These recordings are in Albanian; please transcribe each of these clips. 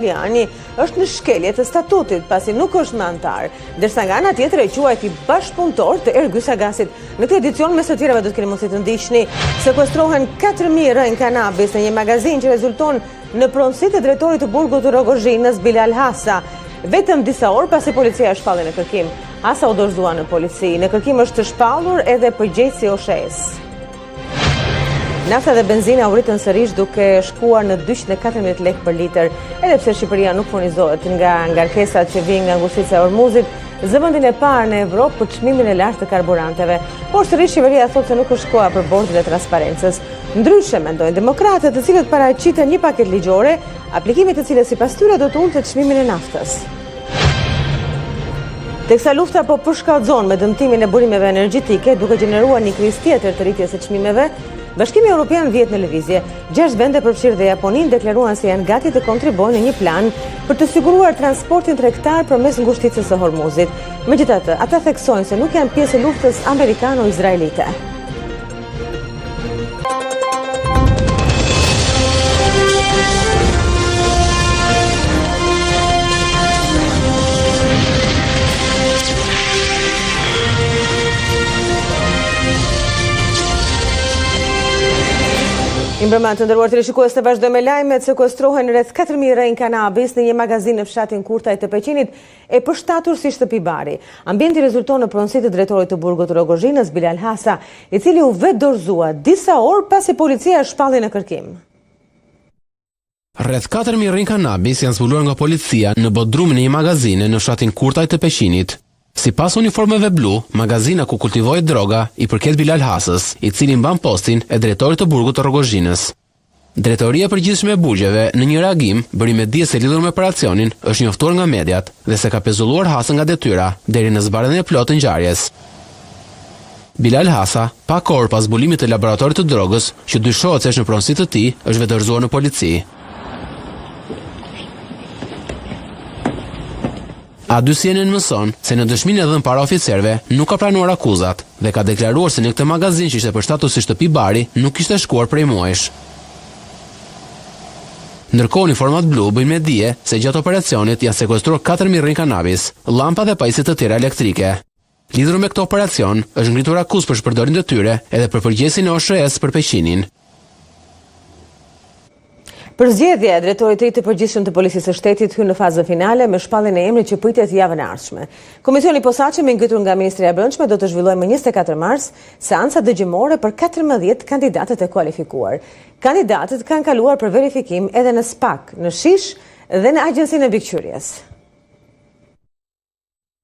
Italiani është në shkelje të statutit pasi nuk është më antar, ndërsa nga ana tjetër e quajti bashkëpunëtor të Ergysagasit. Në këtë edicion mes të tjerave do të keni mundësi të ndiqni sekuestrohen 4.000 rënj kanabis në një magazin që rezulton në pronësitë e drejtorit të burgut të Rogozhinës Bilal Hasa. Vetëm disa orë pasi policia e shpalli në kërkim. Hasa u dorëzua në polici. Në kërkim është të shpallur edhe përgjegjësi OSHE-s. Nafta dhe benzina u rritën sërish duke shkuar në 214 lekë për litër, edhe pse Shqipëria nuk furnizohet nga ngarkesat që vijnë nga ngushëtitja e Hormuzit, zëvendin e parë në Evropë për çmimin e lartë të karburanteve. Por sërish Shqipëria thotë se nuk është koha për bordin e transparencës. Ndryshe mendojnë demokratët, të cilët paraqiten një paketë ligjore, aplikimit të cilës sipas tyre do të ultë çmimin e naftës. Teksa lufta po përshkallëzon me dëmtimin e burimeve energjetike, duke gjeneruar një krizë tjetër të rritjes së çmimeve, Bashkimi Evropian vjet në lëvizje. 6 vende përfshirë dhe Japoninë deklaruan se janë gati të kontribuojnë në një plan për të siguruar transportin tregtar përmes ngushëtitjes së Hormuzit. Megjithatë, ata theksojnë se nuk janë pjesë e luftës amerikano-izraelite. Mbrëma të nderuar teleshikues, të vazhdojmë me lajmet. Sekuestrohen rreth 4.000 rënj kanabis në një magazin në fshatin Kurtaj të Peqinit, e përshtatur si shtëpi bari. Ambienti rezulton në pronësitë të drejtorit të burgut të Rogozhinës Bilal Hasa, i cili u vetë dorëzua disa orë pasi policia e shpalli në kërkim. Rreth 4.000 rënj kanabis janë zbuluar nga policia në bodrumin e një magazine në fshatin Kurtaj të Peqinit. Si pas uniformeve blu, magazina ku kultivohet droga i përket Bilal Hasës, i cili mban postin e drejtorit të burgut të Rogozhinës. Drejtoria e përgjithshme e burgjeve, në një reagim, bëri me dije se lidhur me operacionin, është njoftuar nga mediat dhe se ka pezulluar Hasën nga detyra deri në zbardhjen e plotë të ngjarjes. Bilal Hasa, pak orë pas zbulimit të laboratorit të drogës, që dyshohet se është në pronësi të tij, është vetëdorëzuar në polici. A2CNN mëson se në dëshminë e dhënë para oficerëve nuk ka pranuar akuzat dhe ka deklaruar se në këtë magazin që ishte përshtatur si shtëpi bari nuk kishte shkuar prej muajsh. Ndërkohë uniformat blu bëjnë me dije se gjatë operacionit janë sekuestruar 4.000 rënj kanabis, llampa dhe pajisje të tjera elektrike. Lidhur me këtë operacion, është ngritur akuzë për shpërdorim të tyre edhe për përgjegjësinë e OSHE-s për Peqinin. Përzgjedhja e drejtorit të ri të përgjithshëm të policisë së shtetit hyn në fazën finale me shpalljen e emrit që pritet javën e ardhshme. Komisioni i posaçëm i ngritur nga Ministria e Brendshme do të zhvillojë më 24 mars seanca dëgjimore për 14 kandidatët e kualifikuar. Kandidatët kanë kaluar për verifikim edhe në SPAK, në Shish dhe në Agjencinë e Mbikëqyrjes.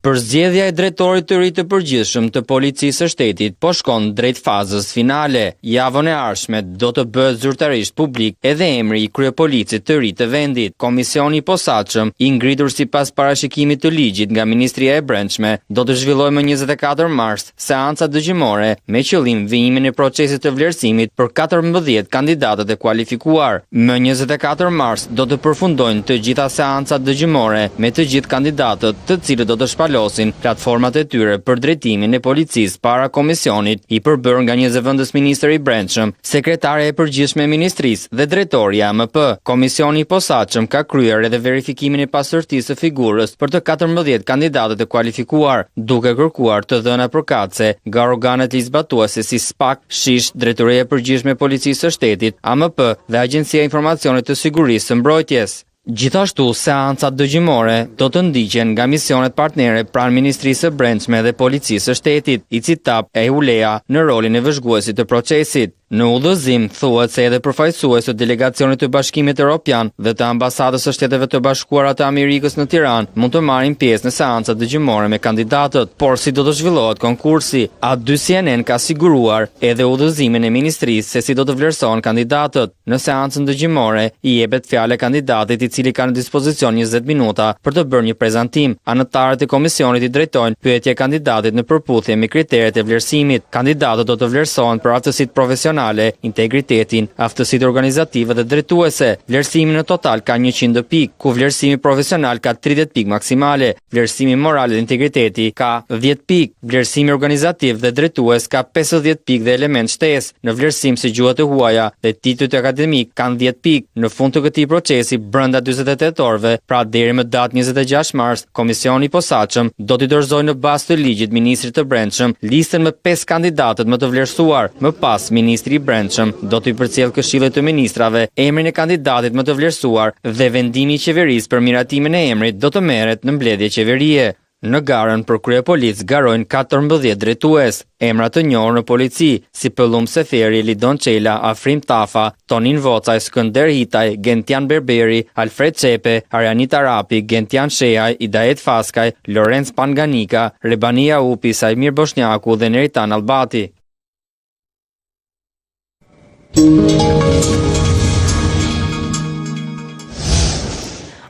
Përzgjedhja e drejtorit të ri të përgjithshëm të policisë së shtetit po shkon drejt fazës finale. Javën e ardhshme do të bëhet zyrtarisht publik edhe emri i kryepolicit të ri të vendit. Komisioni i posaçëm, i ngritur sipas parashikimit të ligjit nga Ministria e Brendshme, do të zhvillojë më 24 mars seanca dëgjimore me qëllim vijimin e procesit të vlerësimit për 14 kandidatët e kualifikuar. Më 24 mars do të përfundojnë të gjitha seancat dëgjimore me të gjithë kandidatët, të cilët do të shpalosin platformat e tyre për drejtimin e policisë para komisionit i përbërë nga një zëvendës ministër i brendshëm, sekretare e përgjithshme e ministrisë dhe drejtori i AMP. Komisioni i posaçëm ka kryer edhe verifikimin e pastërtisë së figurës për të 14 kandidatët e kualifikuar, duke kërkuar të dhëna përkatëse nga organet ligjzbatuese si SPAK, Shish, Drejtoria e Përgjithshme e Policisë së Shtetit, AMP dhe Agjencia e Informacionit të Sigurisë së Mbrojtjes. Gjithashtu, seancat dëgjimore do të ndiqen nga misionet partnere pranë Ministrisë së Brendshme dhe Policisë së Shtetit, i CITAP e EULEA në rolin e vëzhguesit të procesit. Në udhëzim thuhet se edhe përfaqësues të delegacionit të Bashkimit Evropian dhe të ambasadës së Shteteve të Bashkuara të Amerikës në Tiranë mund të marrin pjesë në seancat dëgjimore me kandidatët, por si do të zhvillohet konkursi, A2CNN ka siguruar edhe udhëzimin e ministrisë se si do të vlerësohen kandidatët. Në seancën dëgjimore i jepet fjalë kandidatit i cili ka në dispozicion 20 minuta për të bërë një prezantim. Anëtarët e komisionit i drejtojnë pyetje kandidatit në përputhje me kriteret e vlerësimit. Kandidatët do të vlerësohen për aftësitë profesionale profesionale, integritetin, aftësitë organizative dhe drejtuese. Vlerësimi në total ka 100 pikë, ku vlerësimi profesional ka 30 pikë maksimale, vlerësimi moral dhe integriteti ka 10 pikë, vlerësimi organizativ dhe drejtues ka 50 pikë dhe element shtesë. Në vlerësim si gjuhët e huaja dhe titujt akademik kanë 10 pikë. Në fund të këtij procesi, brenda 48 orëve, pra deri më datë 26 mars, komisioni i posaçëm do t'i dorëzojë në bazë të ligjit ministrit të Brendshëm listën me 5 kandidatët më të vlerësuar. Më pas, ministri i Brendshëm do t'i përcjellë Këshillit të Ministrave emrin e kandidatit më të vlerësuar dhe vendimi i qeverisë për miratimin e emrit do të merret në mbledhje qeverie. Në garën për kryepolic garojnë 14 drejtues, emra të njohur në polici, si Pëllum Seferi, Lidon Çela, Afrim Tafa, Tonin Vocaj, Skënder Hitaj, Gentian Berberi, Alfred Çepe, Arianit Arapi, Gentian Shehaj, Idaet Faskaj, Lorenz Panganika, Rebania Upi, Sajmir Boshnjaku dhe Neritan Albati.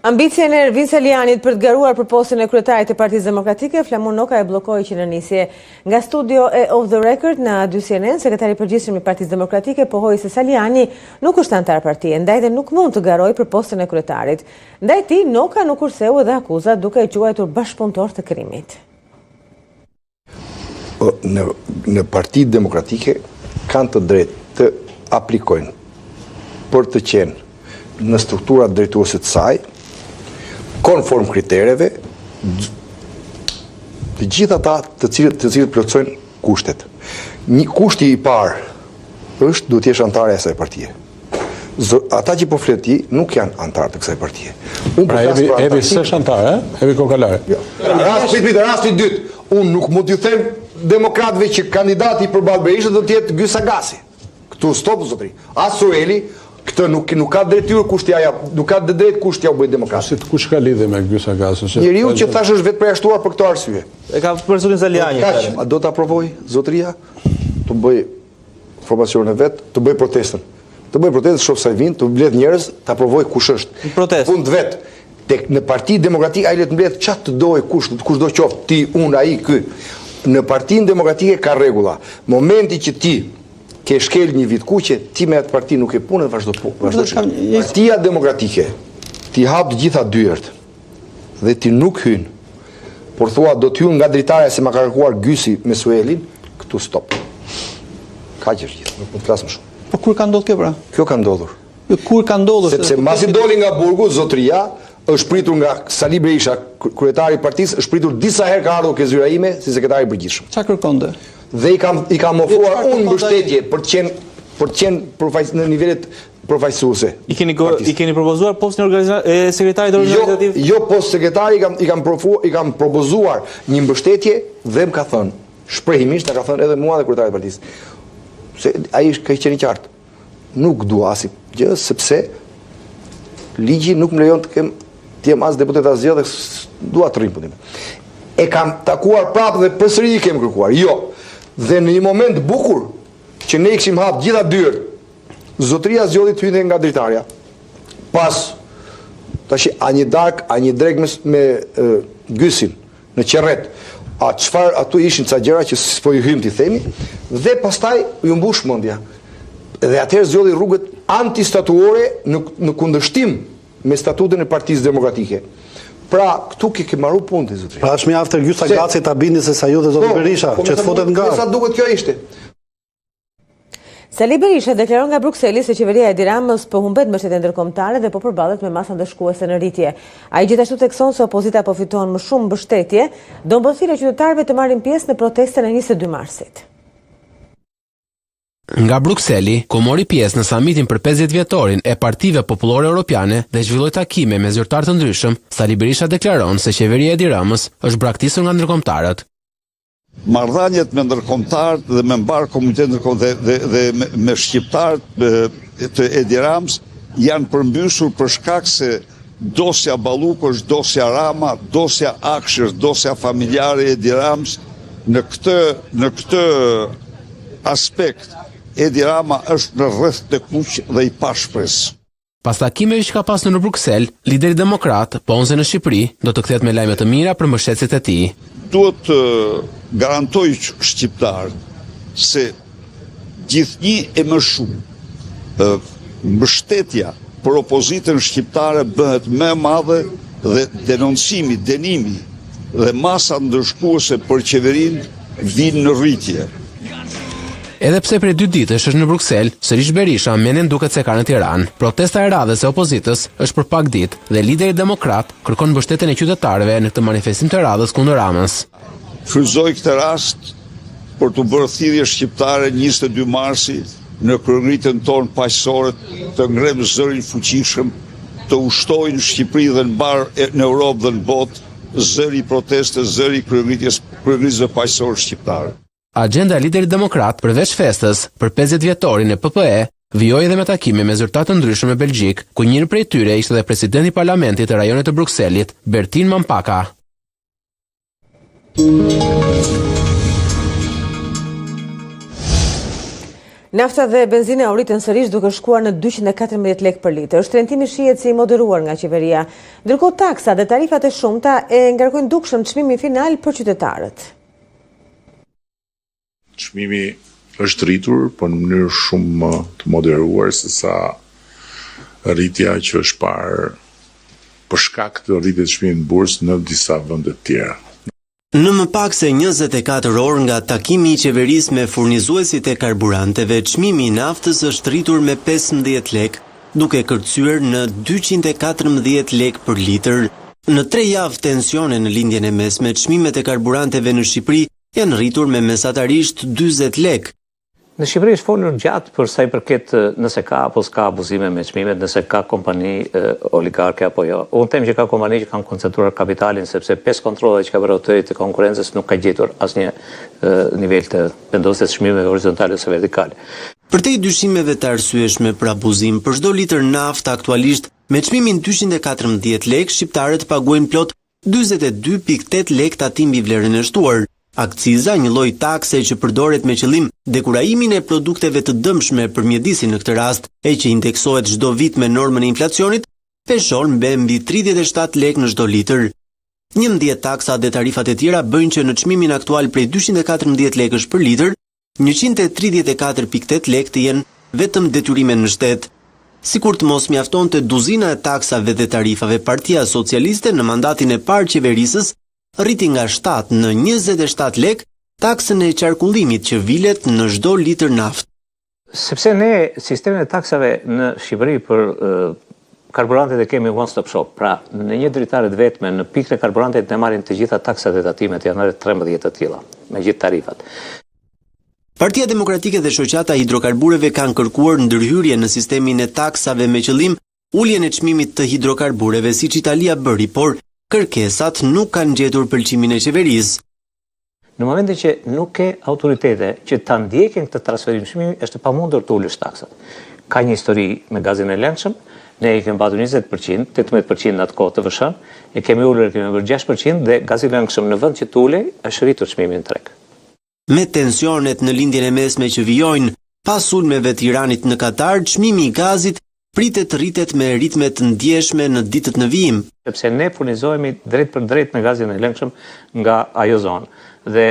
Ambicien e Ervin Salianit për të garuar për postën e kryetarit të Partisë Demokratike, Flamur Noka e bllokoi qenë-nisje. Nga studio e Off the Record në A2CNN, sekretari i përgjithshëm i Partisë Demokratike pohoi se Saliani nuk është antar partie, ndaj dhe nuk mund të garojë për postën e kryetarit. Ndaj tij, Noka nuk kurseu edhe akuzat duke i quajtur bashkëpunëtor të krimit. Në Partitë Demokratike kanë të drejtë të aplikojnë për të qenë në strukturat drejtuese të saj, konform kritereve, të gjitha ata të cilët plotësojnë kushtet. Një kushti i parë është duhet të jesh antar e asaj partie. Ata që po flet ti nuk janë antar të kësaj partie. Pra Evi s'është antar, Evi Kokalari. Jo. Rasti i dytë, unë nuk mund t'ju them demokratëve që kandidati për Ballë Berishës do të jetë Gysa Gasi. Këtu stop zotëri. As Sueli, këtë nuk ka drejtyrë kushtja, nuk ka drejt kushtja u bëj demokrat. Si kush ka lidhje me Gysa Gasën? Njeriu që thash është vetë përjashtuar për këtë arsye. E ka personin Saliani. A do ta provoj zotëria të bëj formacionin e vet, të bëj protestën. Të bëj protestë, shoh sa vin, të mbledh njerëz, ta provoj kush është. Protestë. Fund vet. Tek në Partinë Demokratike ai le të mbledh çfarë të dojë kush do qoftë, ti, unë, ai, ky. Në Partinë Demokratike ka rregulla. Momenti që ti ke shkel një vit kuqe, ti me atë parti nuk e punë dhe vazhdo punë. Partia Demokratike, ti hap të gjitha dyert dhe ti nuk hyn, por thua do t'hyn nga dritarja se ma ka kërkuar Gysi me Suelin, këtu stop. Ka që është gjithë, nuk më të flasë më shumë. Po kur ka ndodhur kjo pra? Kjo ka ndodhur. Kur ka ndodhur? Sepse masi doli nga burgu, zotëria, është pritur nga Sali Berisha, kryetari i partisë, është pritur disa herë ka ardhur ke zyra ime si sekretari i përgjithshëm. Çfarë kërkonte? Dhe i kam ofruar unë mbështetje për të qenë në nivelet përfaqësuese. I keni propozuar postën e sekretarit organizativ? Jo post sekretari, i kam propozuar një mbështetje dhe më ka thënë, shprehimisht ka thënë edhe mua dhe kryetari i partisë. Se ai ka qenë i qartë. Nuk dua asnjë gjë sepse ligji nuk më lejon të jem as deputet as gjë dhe dua të rrim punën. E kam takuar prapë dhe përsëri i kem kërkuar. Jo. Dhe në një moment bukur që ne kishim hap gjitha dyert, zotëria zgjodhi të hynte nga dritarja. Pas tash a një dark, a një drek me Gysin në Qerret. A çfarë atu ishin ca gjëra që s'po i hym ti themi dhe pastaj ju mbush mendja. Dhe atëherë zgjodhi rrugët antistatuore në kundërshtim me statutën e Partisë Demokratike. Pra, këtu ke marru punën, zotëri. Pra, është mjaftë Gysa Gaci ta bindi se sa ju dhe zoti Berisha, që të futet nga. Sa duket kjo ishte. Sali Berisha deklaron nga Brukseli se qeveria e Edi Ramës po humbet mbështetjen ndërkombëtare dhe po përballet me masa ndëshkuese në rritje. Ai gjithashtu thekson se opozita po fiton më shumë mbështetje, do mbështire qytetarëve të marrin pjesë në protestën e 22 marsit. Nga Brukseli, ku mori pjesë në samitin për 50 vjetorin e Partive Popullore Europiane dhe zhvilloi takime me zyrtar të ndryshëm, Sali Berisha deklaron se qeveria e Edi Ramës është braktisur nga ndërkombëtarët. Marrëdhëniet me ndërkombëtarët dhe me mbar komunitetin dhe me shqiptarët të Edi Ramës janë përmbyshur për shkak se dosja Balluku është dosja Rama, dosja Akshi është dosja familjare e Edi Ramës. Në këtë aspekt Edi Rama është në rreth të kuq dhe i pa shpresë. Pas takimeve që ka pasur në Bruksel, lideri demokrat ponse në Shqipëri do të kthehet me lajme të mira për mbështetësit e tij. Duhet të garantoj shqiptarët se gjithnjë e më shumë mbështetja për opozitën shqiptare bëhet më e madhe dhe denoncimi, dënimi dhe masa ndërshkuese për qeverinë vinë në rritje. Edhe pse prej 2 ditësh është në Bruksel, sërish Berisha menen duket se ka në Tiranë. Protesta e radhës e opozitës është për pak ditë dhe lideri demokrat kërkon mbështetjen e qytetarëve në këtë manifestim të radhës kundër Ramës. Shfrytëzoj këtë rast për të bërë thirrje shqiptare 22 marsi në kryengritjen tonë paqësore të ngrem zërin fuqishëm, të ushtojnë Shqipëri dhe në Europë dhe në botë zëri proteste, zëri kryengritjeve paqësore shqiptare. Agenda e liderit demokrat përveç festës për 50 vjetorin e PPE vijoi edhe me takime me zyrtar të ndryshëm në Belgjik, ku njëri prej tyre ishte edhe presidenti i parlamentit të rajonit të Brukselit, Bertin Mampaka. Nafta dhe benzina u rritën sërish duke shkuar në 214 lekë për litër. Shtrëngtimi shihet si i moderuar nga qeveria, ndërkohë taksa dhe tarifat e shumta e ngarkojnë dukshëm çmimin final për qytetarët. Çmimi është rritur, por në mënyrë shumë të moderuar se sa rritja që është parë për shkak të rritjes së çmimit në bursë në disa vende të tjera. Në më pak se 24 orë nga takimi i qeverisë me furnizuesit e karburanteve, çmimi i naftës është rritur me 15 lekë, duke kërcyer në 214 lekë për litër. Në 3 javë tensione në lindjen e mesme, çmimet e karburanteve në Shqipëri janë rritur me mesatarisht 40 lekë. Në Shqipëri është folur gjatë për sa i përket nëse ka apo s'ka abuzime me çmimet, nëse ka kompani oligarke apo jo. Unë them që ka kompani që kanë koncentruar kapitalin sepse 5 kontrolle që ka bërë autoriteti të konkurrencës nuk ka gjetur asnjë nivel të vendosjes së çmimeve horizontale ose vertikale. Përtej dyshimeve të arsyeshme për abuzim, për çdo litër naftë aktualisht me çmimin 214 lekë, shqiptarët paguajnë plot 42.8 lekë tatim mbi vlerën e shtuar. Akciza, një lloj takse që përdoret me qëllim dekurajimin e produkteve të dëmshme për mjedisin në këtë rast, e që indeksohet çdo vit me normën e inflacionit, peshon mbi 37 lekë në çdo litër. 11 taksa dhe tarifat e tjera bëjnë që në çmimin aktual prej 214 lekësh për litër, 134.8 lekë të jenë vetëm detyrime në shtet. Sikur të mos mjaftonte duzina e taksave dhe tarifave, Partia Socialiste në mandatin e parë qeverisës rriti nga 7 në 27 lekë taksën e qarkullimit që vilet në çdo litër naftë. Sepse ne sistemin e taksave në Shqipëri për karburantet e kemi one stop shop. Pra, në një dritare të vetme në pikën e karburantit ne marrin të gjitha taksat e tatimet, janë 13 të tilla, me gjithë tarifat. Partia Demokratike dhe shoqata hidrokarbureve kanë kërkuar ndërhyrje në sistemin e taksave me qëllim uljen e çmimit të hidrokarbureve siç Italia bëri, por kërkesat nuk kanë gjetur pëlqimin e qeverisë. Në momentin që nuk ke autoritete që ta ndjekin këtë transferim çmimi, është pamundur të ulësh taksat. Ka një histori me gazin e lëndshëm, ne i kemi patur 20%, 18% në atë kohë të vëshën, e kemi ulur, kemi bërë 6% dhe gazi i lëndshëm në vend që të ulej, është rritur çmimi në treg. Me tensionet në lindjen e mesme që vijojnë pas sulmeve të Iranit në Katar, çmimi i gazit pritet rritet me ritme të ndjeshme në ditët në vijim. Sepse ne furnizohemi drejt për drejt me gazin e lëngshëm nga ajo zonë. Dhe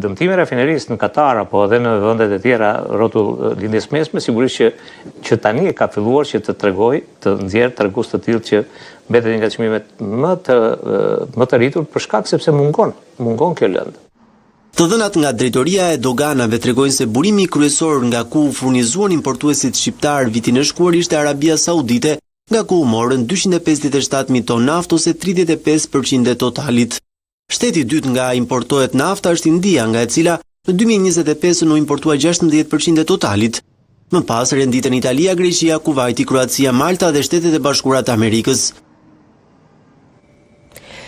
dëmtimi i rafinerisë në Katar apo edhe në vendet e tjera rrotull lindjes mesme, sigurisht që tani e ka filluar që të tregoj, të nxjerrë tregus të tillë që mbetet nga çmimet më të rritur për shkak sepse mungon kjo lëndë. Të dhënat nga drejtoria e doganave tregojnë se burimi kryesor nga ku furnizuan importuesit shqiptar vitin e shkuar ishte Arabia Saudite, nga ku u morën 257.000 ton naftë ose 35% e totalit. Shteti i dytë nga importohet nafta është India, nga e cila në 2025 u importua 16% e totalit. Më pas renditën Italia, Greqia, Kuvajti, Kroacia, Malta dhe Shtetet e Bashkuara të Amerikës.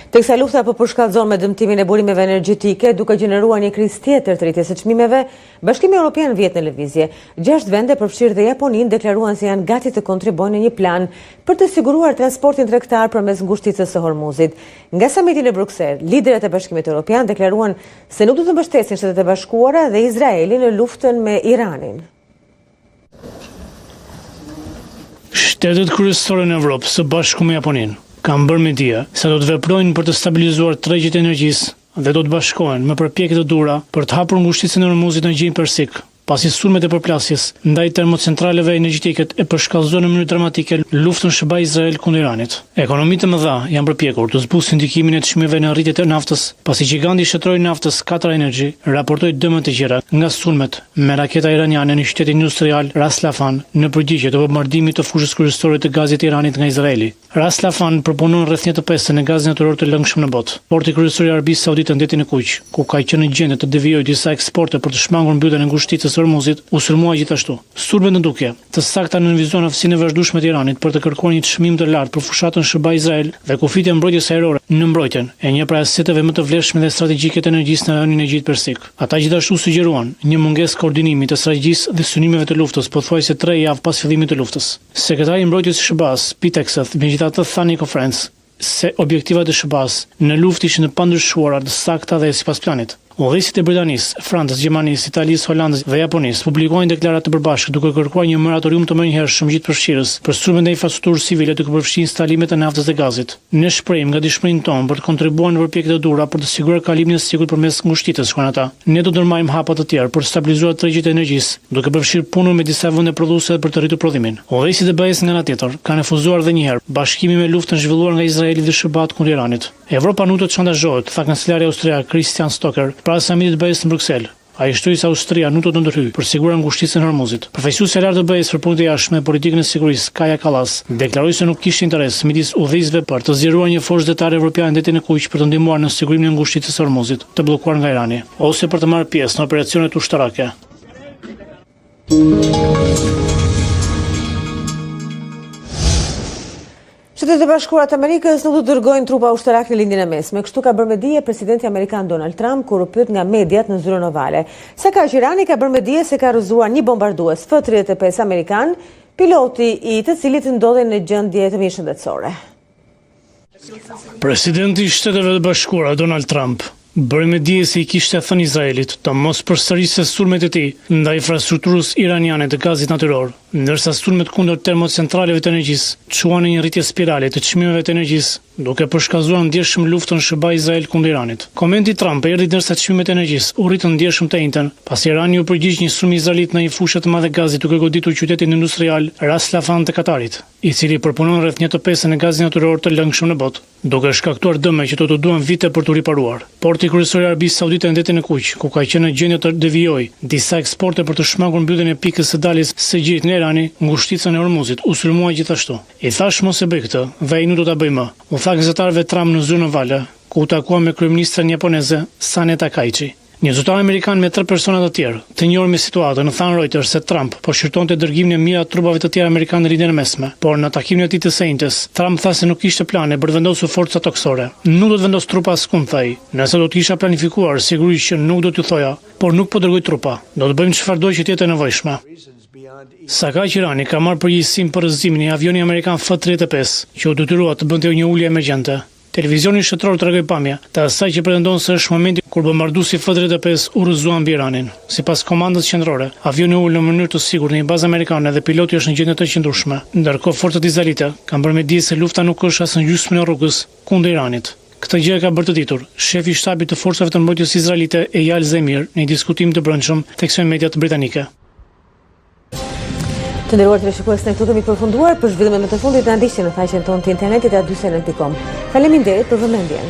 Teksa lufta po përshkallëzon me dëmtimin e burimeve energjetike, duke gjeneruar një krizë tjetër të rritjes së çmimeve, Bashkimi Evropian vjet në lëvizje. 6 vende, përfshirë dhe Japoninë, deklaruan se janë gati të kontribuojnë në një plan për të siguruar transportin tregtar përmes ngushticës së Hormuzit. Nga samiti në Bruksel, liderët e Bashkimit Evropian deklaruan se nuk do të mbështesin Shtetet e Bashkuara dhe Izraelin në luftën me Iranin. Shtetet kryesore në Evropë, së bashku me Japoninë, kanë bërë me dije se do të veprojnë për të stabilizuar tregjet e energjisë dhe do të bashkohen me përpjekje të dura për të hapur ngushticën e Hormuzit në Gjin Persik pasi sulmet e përplasjes ndaj termocentraleve energjetike e përshkallëzuan në mënyrë dramatike luftën SBA Izrael kundër Iranit. Ekonomitë e mëdha janë përpjekur të zbusin ndikimin e çmimeve në rritje të naftës, pasi giganti shtetëror i naftës Qatar Energy raportoi dëme të gjera nga sulmet me raketa iraniane në qytetin industrial Ras Lafan në përgjigje të bombardimit të fushës kryesore të gazit të Iranit nga Izraeli. Ras Lafan proponon rreth 1/5 në gazin natyror të lëngshëm në botë. Porti kryesor i Arabisë Saudite në detin e Kuq, ku ka qenë në gjendje të devijojë disa eksporte për të shmangur mbylljen e ngushticës së Hormuzit, u sulmua gjithashtu. Sulmet në duke të sakta nënvizuan aftësinë e vazhdueshme të Iranit për të kërkuar një çmim të lartë për fushatën SBA Izrael dhe kufitja e mbrojtjes ajrore në mbrojtjen e një prej aseteve më të vlefshme dhe strategjike të energjisë në rajonin e Gjit Persik. Ata gjithashtu sugjeruan një mungesë koordinimi të strategjisë dhe synimeve të luftës, pothuajse 3 javë pas fillimit të luftës. Sekretari i mbrojtjes së SBA-s, Pete Hegseth, megjithatë tha në konferencë se objektivat e SBA-s në luftë ishin të pandryshuara, të sakta dhe sipas planit. Udhëheqësit e Britanisë, Francës, Gjermanisë, Italisë, Holandës dhe Japonisë publikojnë deklaratë të përbashkëta duke kërkuar një moratorium të menjëhershëm gjithëpërfshirës për sulmet ndaj infrastrukturës civile duke përfshirë instalimet e naftës dhe gazit. Ne shprehim gatishmërinë tonë për të kontribuar në përpjekjet e duhura për të siguruar kalimin e sigurt përmes ngushticës, shkruan ata. Ne do të ndërmarrim hapa të tjerë për të stabilizuar tregjet e energjisë, duke përfshirë punën me disa vende prodhuese për të rritur prodhimin. Udhëheqësit e BE-s nga ana tjetër kanë refuzuar edhe një herë bashkimin me luftën zhvilluar nga Izraeli dhe SBA kundër Iranit. Evropa nuk do të shantazhohet, tha kancelari austriak Christian Stocker para samitit të BE-s në Bruksel. Ai shtoi se Austria nuk do të ndërhyjë për siguruar ngushticën e Hormuzit. Përfaqësuesi i lartë të BE-s për punët e jashtme dhe politikën e sigurisë, Kaja Kallas, deklaroi se nuk kishte interes midis udhëheqësve për të zgjeruar një forcë detare evropiane në detin e Kuq për të ndihmuar në sigurimin e ngushticës së Hormuzit, të bllokuar nga Irani, ose për të marrë pjesë në operacionet ushtarake. Shtetet e Bashkuara të Amerikës nuk do të dërgojnë trupa ushtarake në lindjen e mesme. Kështu ka bërë me dije presidenti amerikan Donald Trump kur u pyet nga mediat në zyrën ovale. Sa kaq Irani ka bërë me dije se ka rrëzuar një bombardues F-35 amerikan, piloti i të cilit ndodhej në gjendje të mirëshëndetësore. Presidenti i Shteteve të Bashkuara Donald Trump bëri me dije se i kishte thënë Izraelit të mos përsërisë sulmet e tij ndaj infrastrukturës iraniane të gazit natyror, ndërsa sulmet kundër termocentraleve të energjisë çuan në një rritje spirale të çmimeve të energjisë, duke përshkallëzuar ndjeshëm luftën SBA Izrael kundër Iranit. Komenti i Trump erdhi ndërsa çmimet e energjisë u rritën ndjeshëm të njëjtën, pasi Irani u përgjigj një sulm izraelit në një fushë të madhe gazi duke goditur qytetin industrial Ras Lafan të Katarit, i cili përpunon rreth 1/5 e gazit natyror të lëngshëm në botë, duke shkaktuar dëme që do të duan vite për t'u riparuar. Porti kryesor i Arabisë Saudite në detin e Kuq, ku ka qenë në gjendje të devijojë disa eksporte për të shmangur mbylljen e pikës së daljes së gjit nga Irani, ngushticën e Hormuzit u sulmua gjithashtu. I thash mos e bëj këtë, dhe ai nuk do ta bëj më, u tha gazetarëve Trump në zyrën ovale, ku u takua me kryeministren japoneze Sane Takaichi. Një zyrtar amerikan me 3 persona të tjerë, të njohur me situatën, në than Reuters se Trump po shqyrtonte dërgimin e mira të trupave të tjera amerikanë në lindjen e mesme, por në takimin e tij të shenjtës, Trump tha se nuk kishte plane për të vendosur forca toksore. Nuk do të vendos trupa askund, tha ai. Nëse do të kisha planifikuar, sigurisht që nuk do t'ju thoja, por nuk po dërgoj trupa. Do të bëjmë çfarëdo që të jetë e nevojshme. Sa kaq Irani ka marrë përgjegjësinë për rrëzimin e avionit amerikan F-35, që u detyrua të bënte një ulje emergjente. Televizioni shtetëror tregoi pamje të asaj që pretendon se është momenti kur bombarduesi F-35 u rrëzua mbi Iranin. Sipas komandës qendrore, avioni ul në mënyrë të sigurt në një bazë amerikane dhe piloti është në gjendje të qëndrueshme. Ndërkohë forcat izraelite kanë bërë me dije se lufta nuk është as në gjysmën e rrugës kundër Iranit. Këtë gjë ka bërë të ditur shefi i shtabit të forcave të mbrojtjes izraelite Eyal Zamir në një diskutim të brendshëm tek mediat britanike. Të nderuar teleshikues, ne këtu kemi përfunduar për zhvillimet më të fundit. Na ndiqni në faqen tonë të internetit @dysenet.com. Faleminderit për vëmendjen.